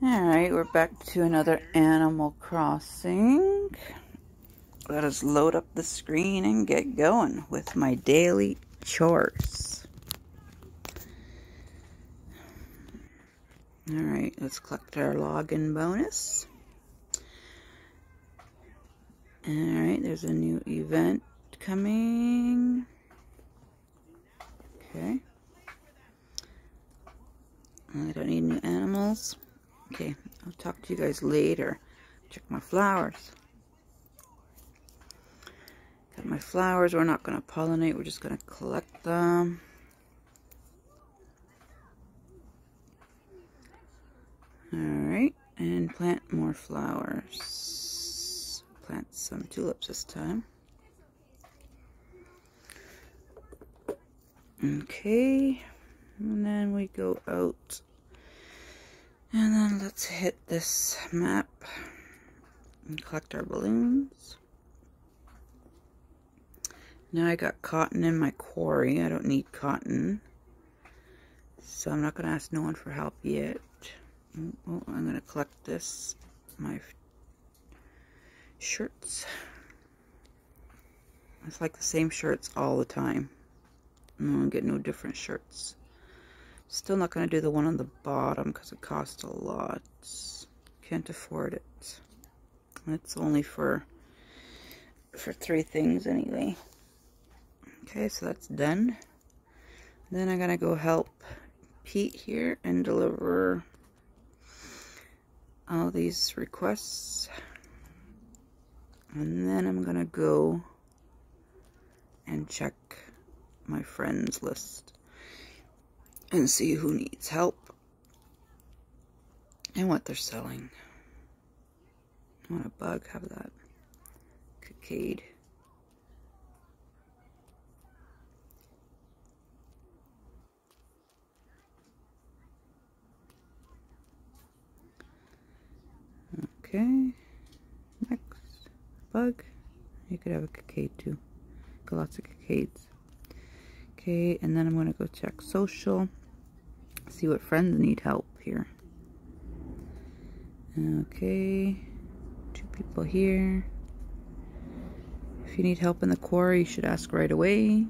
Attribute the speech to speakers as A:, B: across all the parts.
A: Alright, we're back to another Animal Crossing. Let us load up the screen and get going with my daily chores. Alright, let's collect our login bonus. Alright, there's a new event coming. Okay. I don't need new animals. Okay, I'll talk to you guys later. Check my flowers. Got my flowers. We're not going to pollinate. We're just going to collect them. Alright, and plant more flowers. Plant some tulips this time. Okay, and then we go out. And then let's hit this map and collect our balloons. Now I got cotton in my quarry. I don't need cotton. So I'm not going to ask no one for help yet. Oh, I'm going to collect this. My shirts. It's like the same shirts all the time. I'm going to get no different shirts. Still not going to do the one on the bottom because it costs a lot. Can't afford it. It's only for 3 things anyway. Okay, so that's done. Then I'm going to go help Pete here and deliver all these requests. And then I'm going to go and check my friends list and see who needs help and what they're selling. I want a bug, have that. Cockade. Okay, next, bug. You could have a cockade too. Got lots of cockades. Okay, and then I'm going to go check social. See what friends need help here. Okay, 2 people here. If you need help in the quarry, you should ask right away.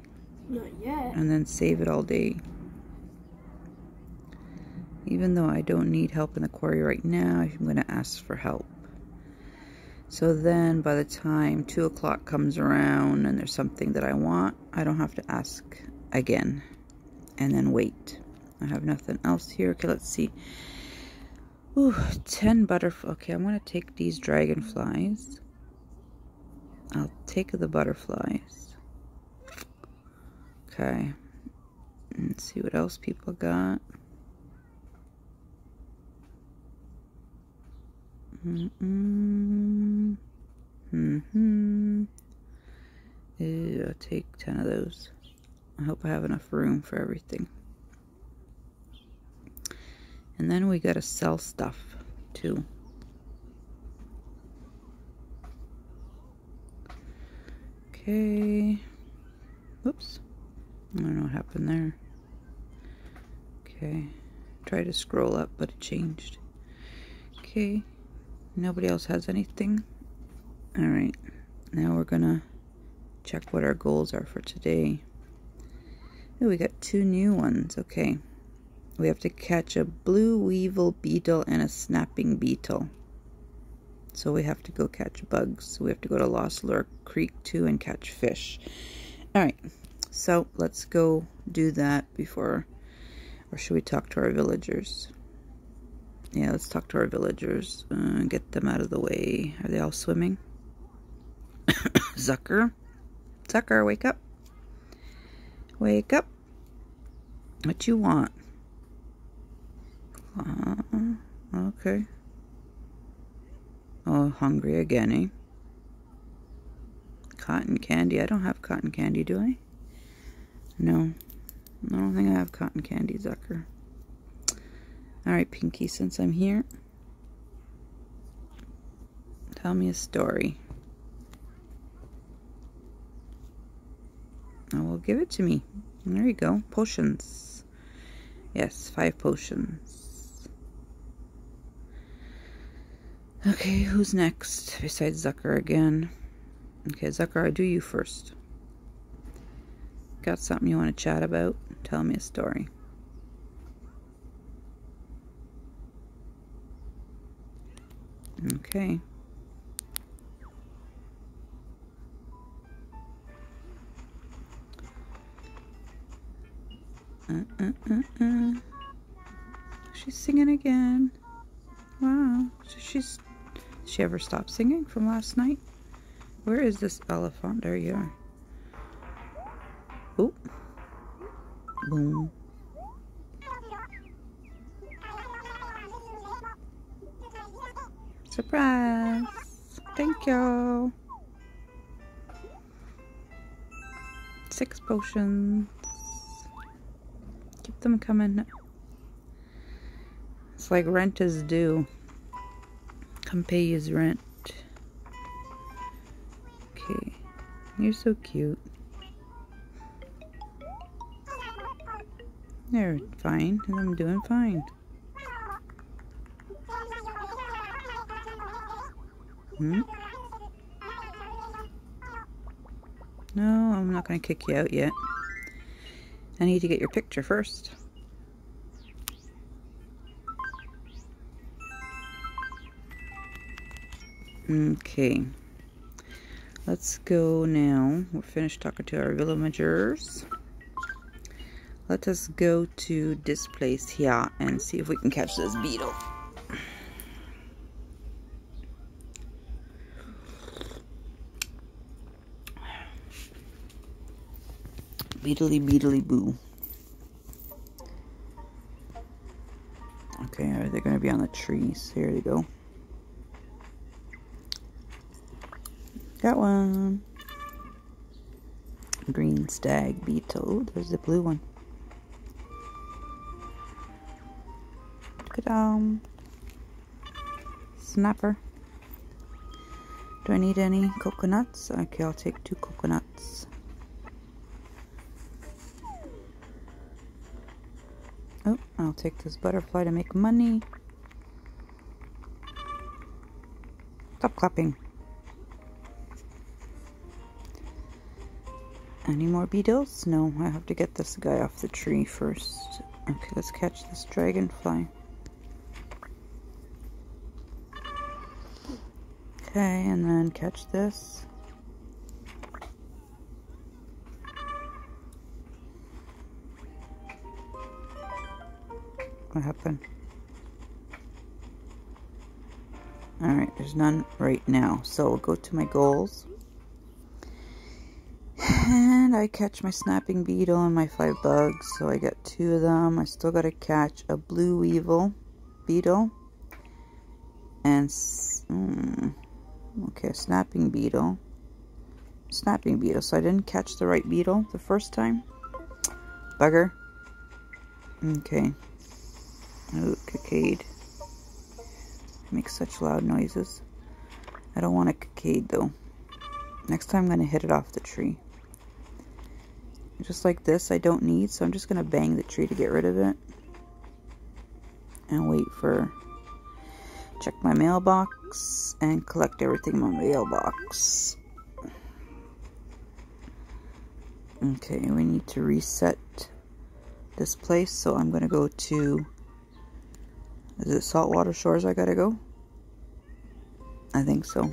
B: Not yet.
A: And then save it all day. Even though I don't need help in the quarry right now, I'm going to ask for help. So then by the time 2 o'clock comes around and there's something that I want, I don't have to ask again and then wait. I have nothing else here. Okay, let's see. Ooh, 10 butterflies. Okay, I'm going to take these dragonflies. I'll take the butterflies. Okay. Let's see what else people got. I'll take 10 of those. I hope I have enough room for everything. And then we gotta sell stuff too. Okay. Whoops. I don't know what happened there. Okay. Try to scroll up, but it changed. Okay. Nobody else has anything. Alright. Now we're gonna check what our goals are for today. Oh, we got 2 new ones. Okay. We have to catch a blue weevil beetle and a snapping beetle. So we have to go catch bugs. We have to go to Lost Lure Creek too and catch fish. Alright. So let's go do that before, or should we talk to our villagers? Yeah, let's talk to our villagers and get them out of the way. Are they all swimming? Zucker? Zucker, wake up. Wake up. What you want? Okay. Oh, hungry again, eh? Cotton candy. I don't have cotton candy, do I? No. I don't think I have cotton candy, Zucker. Alright, Pinky, since I'm here, tell me a story. Oh, well, give it to me. There you go. Potions. Yes, 5 potions. Okay, who's next besides Zucker again? Okay, Zucker, I'll do you first. Got something you want to chat about? Tell me a story. Okay. She's singing again. Wow. Did she ever stop singing from last night? Where is this elephant? There you are. Oh. Boom. Surprise. Thank you. 6 potions. Keep them coming. It's like rent is due. Come pay his rent. Okay. You're so cute. They're fine. I'm doing fine. Hmm? No, I'm not going to kick you out yet. I need to get your picture first. Okay. Let's go now. We're finished talking to our villagers. Let us go to this place here and see if we can catch this beetle. Beetly beetly boo. Okay, are they going to be on the trees? Here they go. Got one. Green stag beetle. There's the blue one. Snapper. Do I need any coconuts? Okay, I'll take 2 coconuts. Oh, I'll take this butterfly to make money. Stop clapping. Any more beetles? No, I have to get this guy off the tree first. Okay, let's catch this dragonfly. Okay, and then catch this. What happened? Alright, there's none right now. So we'll go to my goals. And I catch my snapping beetle and my 5 bugs. So I got 2 of them. I still got to catch a blue weevil beetle. And okay, a snapping beetle. Snapping beetle. So I didn't catch the right beetle the first time. Bugger. Okay. Oh, cockade. Makes such loud noises. I don't want a cockade though. Next time I'm going to hit it off the tree. Just like this, I don't need, so I'm just going to bang the tree to get rid of it. And wait for... Check my mailbox and collect everything in my mailbox. Okay, we need to reset this place, so I'm going to go to... Is it Saltwater Shores I gotta go? I think so.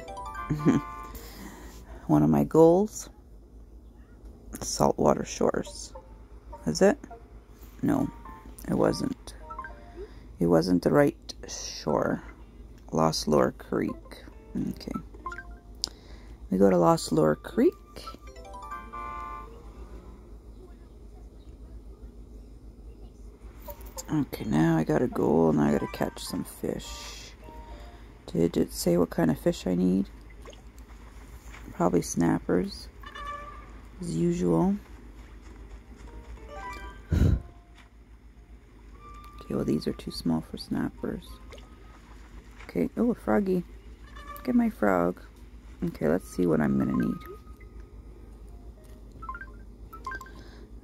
A: One of my goals. Saltwater Shores. Is it? No, it wasn't. It wasn't the right shore. Lost Lure Creek. Okay. We go to Lost Lure Creek. Okay, now I got a goal and I gotta catch some fish. Did it say what kind of fish I need? Probably snappers, as usual. Okay, well these are too small for snappers. Okay, oh, a froggy. Get my frog. Okay, let's see what I'm gonna need.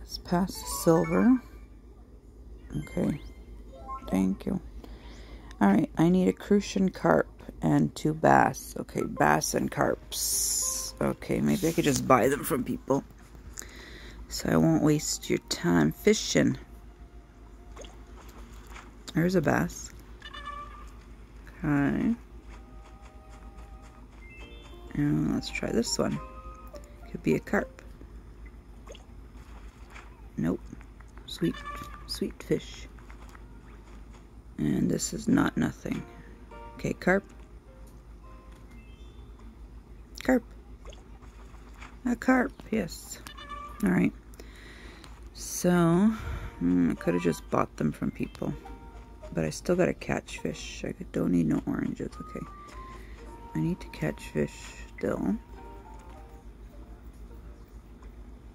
A: Let's pass the silver. Okay, thank you. Alright, I need a crucian carp. and 2 bass. Okay, bass and carps. Okay, maybe I could just buy them from people, so I won't waste your time fishing. There's a bass. Okay. And let's try this one. Could be a carp. Nope. Sweet fish. And this is not nothing. Okay, carp. Carp. A carp, yes. Alright. So, I could have just bought them from people. But I still gotta catch fish. I don't need no oranges. Okay. I need to catch fish still.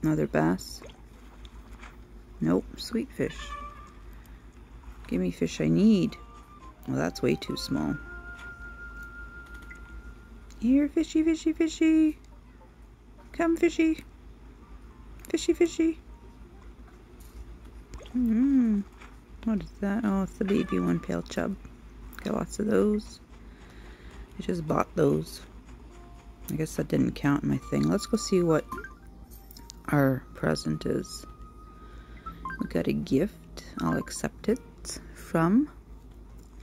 A: Another bass. Nope. Sweet fish. Give me fish I need. Well, that's way too small. Here, fishy, fishy, fishy. Come, fishy. Fishy, fishy. What is that? Oh, it's the baby one, pale chub. Got lots of those. I just bought those. I guess that didn't count in my thing. Let's go see what our present is. We got a gift. I'll accept it. From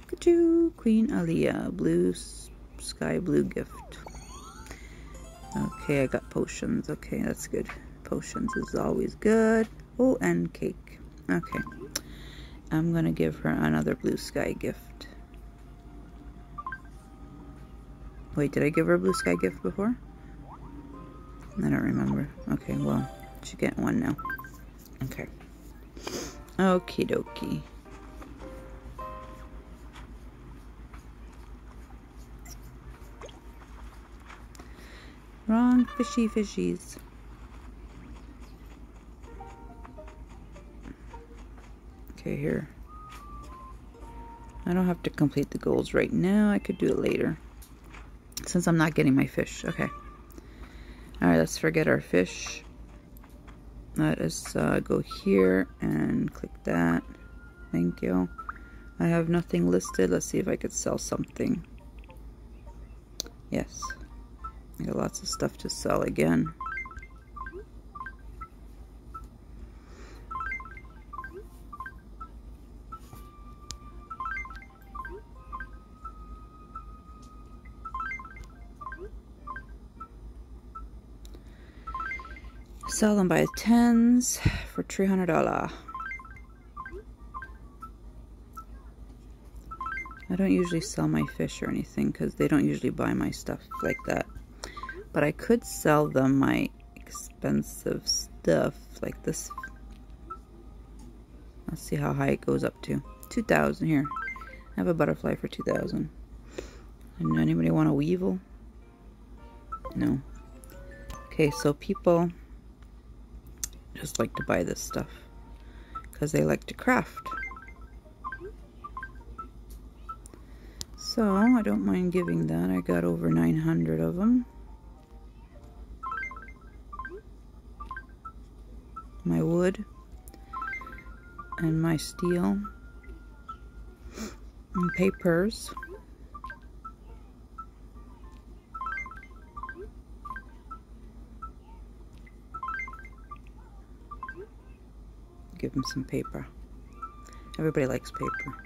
A: Queen Aliyah. Blue, sky blue gift. Okay, I got potions. Okay, that's good. Potions is always good. Oh, and cake. Okay. I'm gonna give her another blue sky gift. Wait, did I give her a blue sky gift before? I don't remember. Okay, well, she get one now. Okay. Okie dokie. Wrong fishy fishies. Okay, here. I don't have to complete the goals right now. I could do it later, since I'm not getting my fish. Okay. Alright, let's forget our fish. Let us go here and click that. Thank you. I have nothing listed. Let's see if I could sell something. Yes. I got lots of stuff to sell again. Sell them by tens for $300. I don't usually sell my fish or anything because they don't usually buy my stuff like that. But I could sell them my expensive stuff like this. Let's see how high it goes up to. 2,000 here. I have a butterfly for 2,000. And anybody want a weevil? No. Okay, so people just like to buy this stuff because they like to craft. So I don't mind giving that. I got over 900 of them. My wood and my steel and papers. Give them some paper. Everybody likes paper.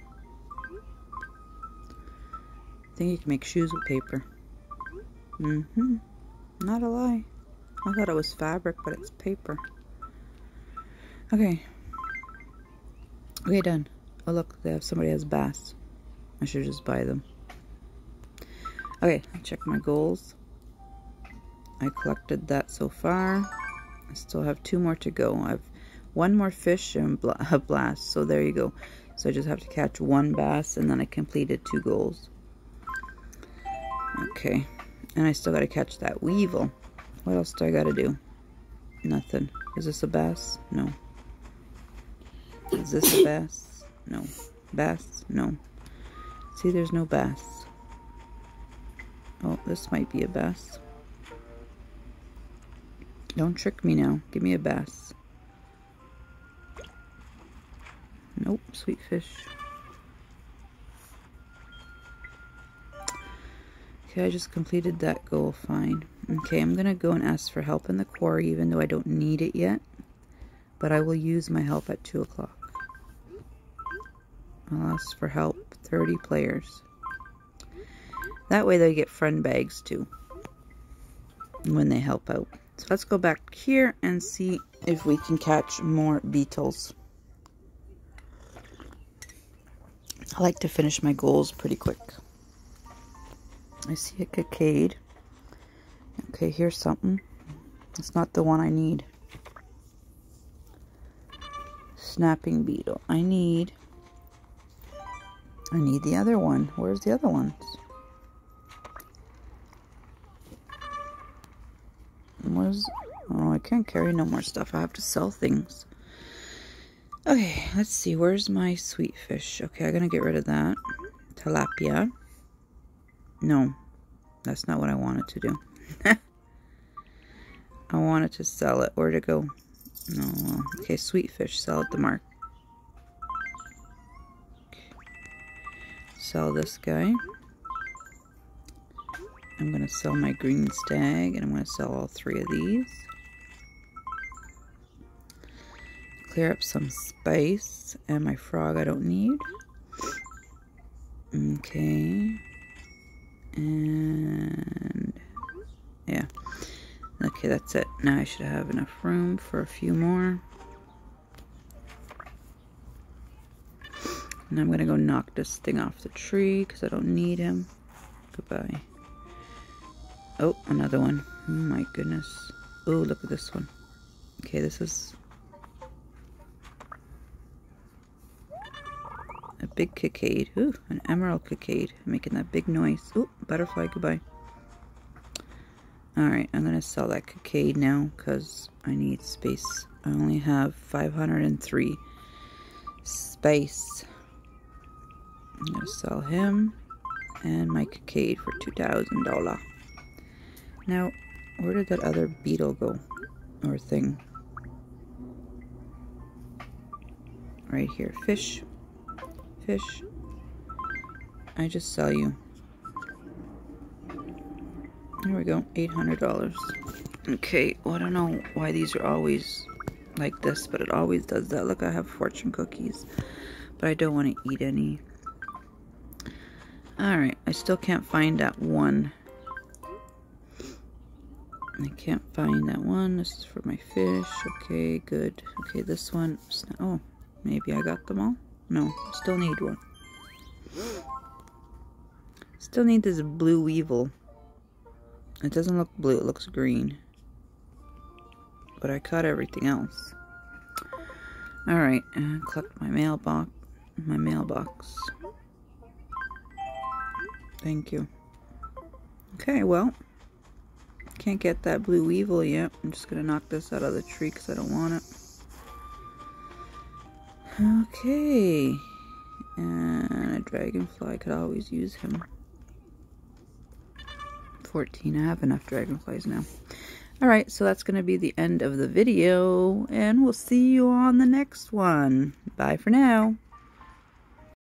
A: I think you can make shoes with paper. Not a lie. I thought it was fabric, but it's paper. Okay. Okay, done. Oh look, they have somebody has bass. I should just buy them. Okay, I check my goals. I collected that so far. I still have 2 more to go. I have 1 more fish and a blast. So there you go. So I just have to catch 1 bass and then I completed 2 goals. Okay. And I still gotta catch that weevil. What else do I gotta do? Nothing. Is this a bass? No. Is this a bass? No. Bass? No. See, there's no bass. Oh, this might be a bass. Don't trick me now. Give me a bass. Nope, sweet fish. Okay, I just completed that goal, fine. Okay, I'm gonna go and ask for help in the quarry, even though I don't need it yet. But I will use my help at 2 o'clock. I'll ask for help, 30 players. That way they get friend bags too, when they help out. So let's go back here and see if we can catch more beetles. I like to finish my goals pretty quick. I see a cockade. Okay, here's something. It's not the one I need. Snapping beetle. I need the other one. Where's the other ones? Oh, I can't carry no more stuff. I have to sell things. Okay, let's see. Where's my sweet fish? Okay, I'm gonna get rid of that. Tilapia. No, that's not what I wanted to do. I wanted to sell it. Where'd it go? No. Okay, sweet fish. Sell at the mark. Okay. Sell this guy. I'm going to sell my green stag, and I'm going to sell all 3 of these. Clear up some spice, and my frog I don't need. Okay. And yeah. Okay, that's it. Now I should have enough room for a few more. And I'm going to go knock this thing off the tree because I don't need him. Goodbye. Oh, another one. Oh my goodness. Oh, look at this one. Okay, this is a big cockade. Ooh, an emerald cockade. Making that big noise. Oh, butterfly, goodbye. Alright, I'm going to sell that cockade now because I need space. I only have 503 space. I'm going to sell him and my cockade for $2,000. Now, where did that other beetle go? Or thing? Right here. Fish. Fish. I just sell you. There we go. $800. Okay, well, I don't know why these are always like this, but it always does that. Look, I have fortune cookies, but I don't want to eat any. Alright, I still can't find that one. I can't find that one. This is for my fish. Okay, good. Okay, this one. Oh, maybe I got them all? No, still need one. Still need this blue weevil. It doesn't look blue, it looks green. But I caught everything else. Alright, collect my mailbox. Thank you. Okay, well. Can't get that blue weevil yet. I'm just gonna knock this out of the tree because I don't want it. Okay. And a dragonfly, I could always use him. 14. I have enough dragonflies now. Alright, so that's going to be the end of the video. And we'll see you on the next one. Bye for now.